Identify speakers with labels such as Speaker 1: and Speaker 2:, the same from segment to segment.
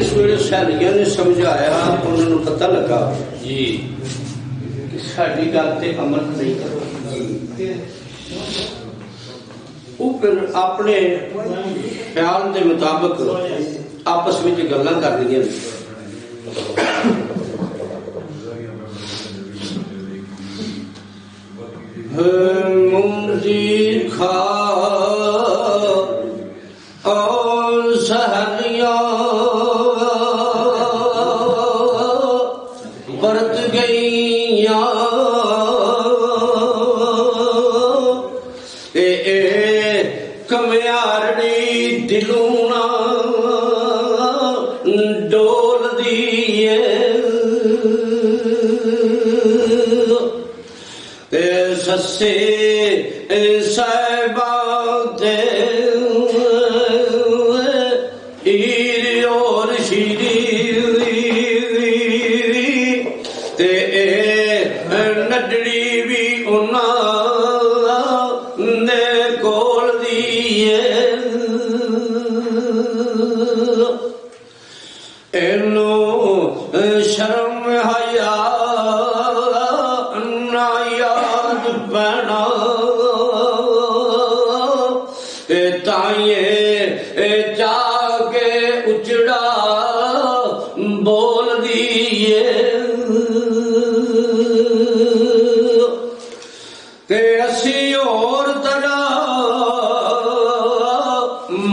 Speaker 1: اس ویلے سہیلیاں نے سمجھایا، انہوں نے پتہ لگا
Speaker 2: جی
Speaker 1: کہ ساری گل تے عمل نہیں کرو، وہ پھر اپنے خیال کے مطابق آپس میں گلاں کر رہی ہیں۔ منظر کھا اور سہیلیاں پرت گئیاں، کمیارڑی دلوں نہ ڈول دیے، سسے صاحبہ دے ایری اور شیری نڈڑی بھی انہاں نے کول دیے، اینو شرم حیا نہ یاد پینا، تائیں جا کے اچڑا بول دیے، اسی اور طرح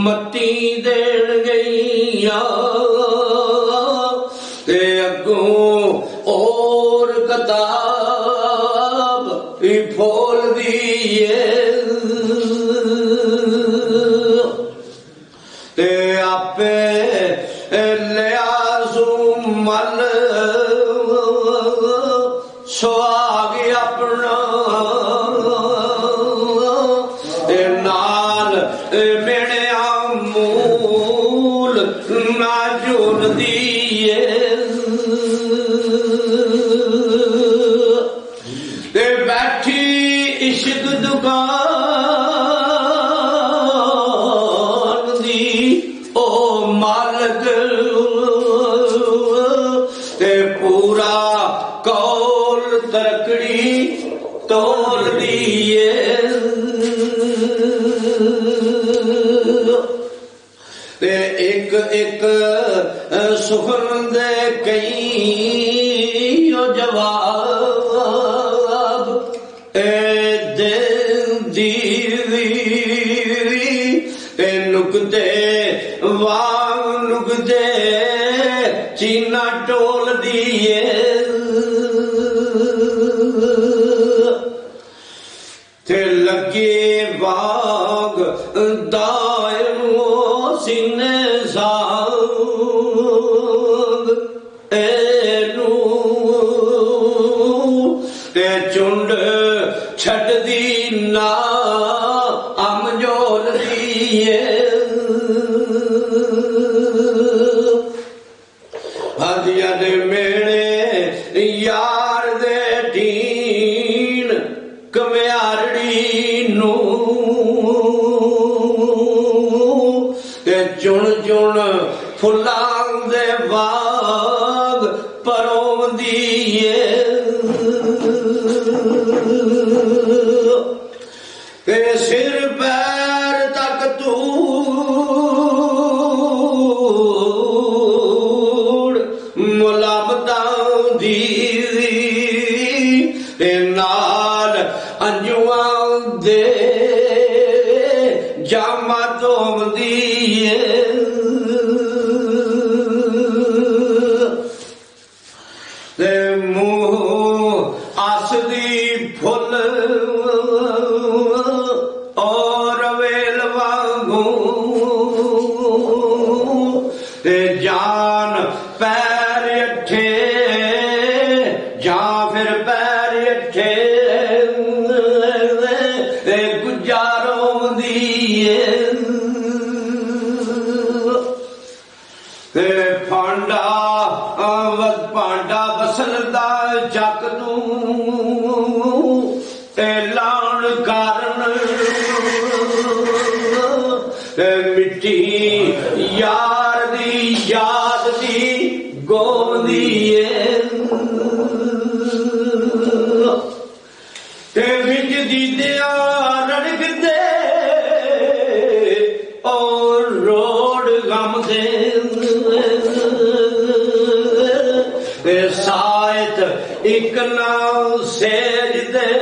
Speaker 1: مٹی دین گئیاں، اگوں اور کتاب پھول دیے، آپ لیا مل سواگ اپنا، نال میرے مول نہ جول دیے، بیٹھی عشق دکان دی او مالک، پورا کول ترکڑی توڑ دیے، ایک ایک سخن دے کئی جواب نکتے وان نکتے چینا ٹول دیے، تے لگے باغ دائم سینے ساگ، اینو تے چنڈ چھٹ دی نا ام جول دیے، ہدیہ دے میڑے یار دے ٹین کمیارڑی نو، چن چن پھلاں دے باغ پرو دیے، سر پیر تک توڑ ملامتاں دی، نال انجواں دے جامہ توم دیے، منہ آسدی پھل اور ویل وانگوں، جان پیر اٹھے جان پھر پیر اٹھے گجاروں دیے، پانڈا پانڈا بسل دا جگ لان کارن مٹی یار دی یاد دی گوندی تے وچ دی دیا رڑک دے اور روڑ غم دے تے سائت ایک نال سیج دے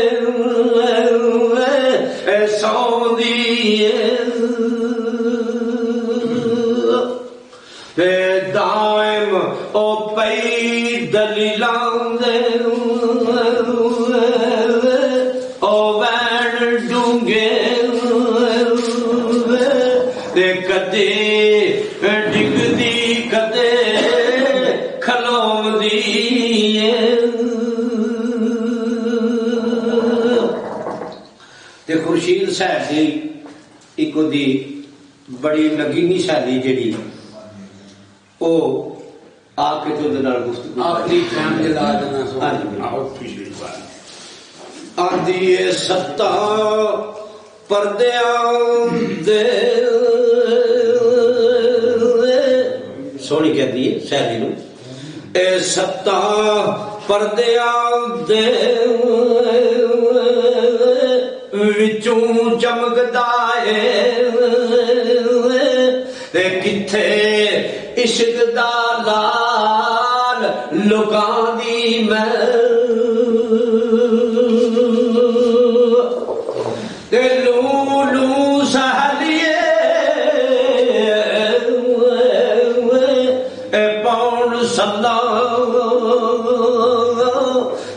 Speaker 1: سوندی تے دائم او پئی دلیلاں دے او وین ڈونگے تے کدے ڈگ دی کدے کھلوم دی تے خورشید صاحب دی ایک دی بڑی نگینی شادی جڑی او آ کے تو دنال گفتگو
Speaker 2: آخری ٹائم جلا دینا سو
Speaker 1: آدھی ستا پردیاں دے سونی کہہ دیئے سہلی نو اے ستا پردیاں دے وچوں چمکدا اے تے کتھے عشق دا لال لکاں دی میں تے لولو سہلیے اے پاؤن سلا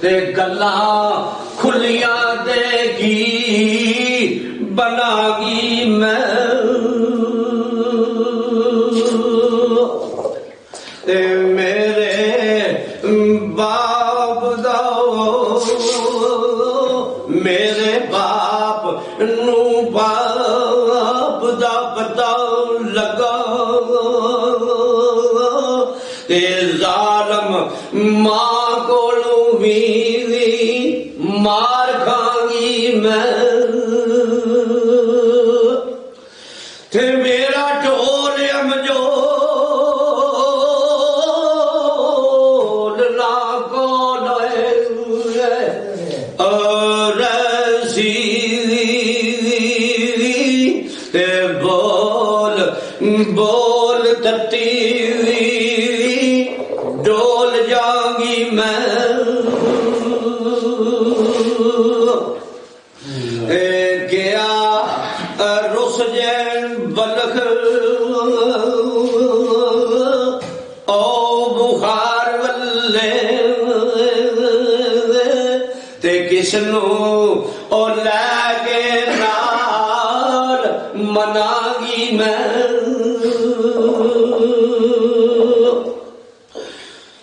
Speaker 1: تے گلا کھلیاں دے گی بنا گی میں میرے باپ دا میرے باپ نو باپ دا پتا لگا تے ظالم ماں کولوں بھی مار کھانگی میں تے میرا ٹول امجو بول تتی ڈول جاگی میں گیا رس جین بلخ او بخار ولے تے کس نو او لے کے نال مناگی میں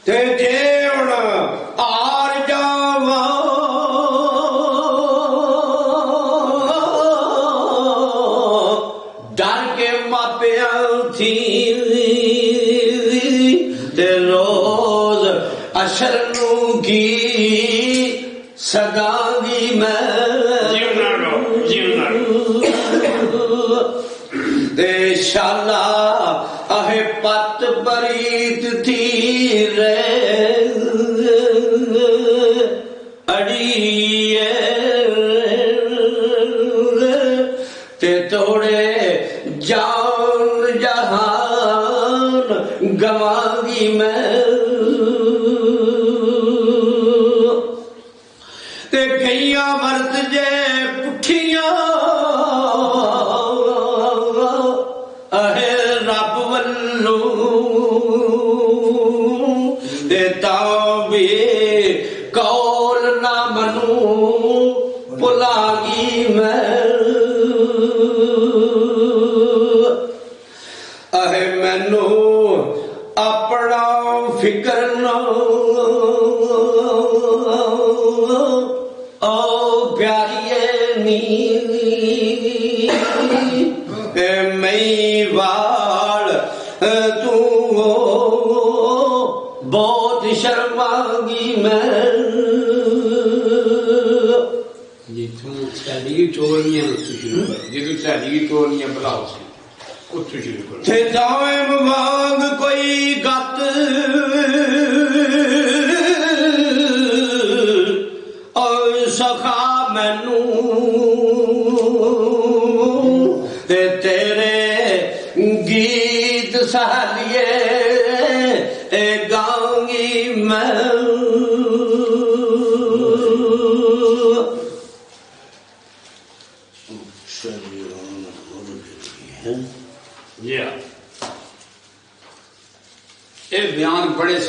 Speaker 1: تے جیون آر جاواں ڈر کے ماپیاں تھی تے روز اشر نو کی سگاگی میں تے شالا اہ پت پریت تھی رے اڑیے تے توڑے جان جہان گوانگی میں تے گئیاں ورت جے پٹھیاں رب ولو دیتا بھی کول نہ منو بلاگی میں مینو اپنا فکر نہ او پیاریے نیوی میں وال تو بہت شرماگی میں
Speaker 2: جتوں ساڈی ٹولنیاں جدوں ساڈی ٹولنیاں بلاؤ سی
Speaker 3: ਉੱਥੇ ਸ਼ੁਰੂ ਕਰੋ
Speaker 1: تے جاویں وانگ کوئی گت او سخا مینوں تے تیرے گیت سہلیے اے گاؤں میں
Speaker 3: یہ بیان بڑے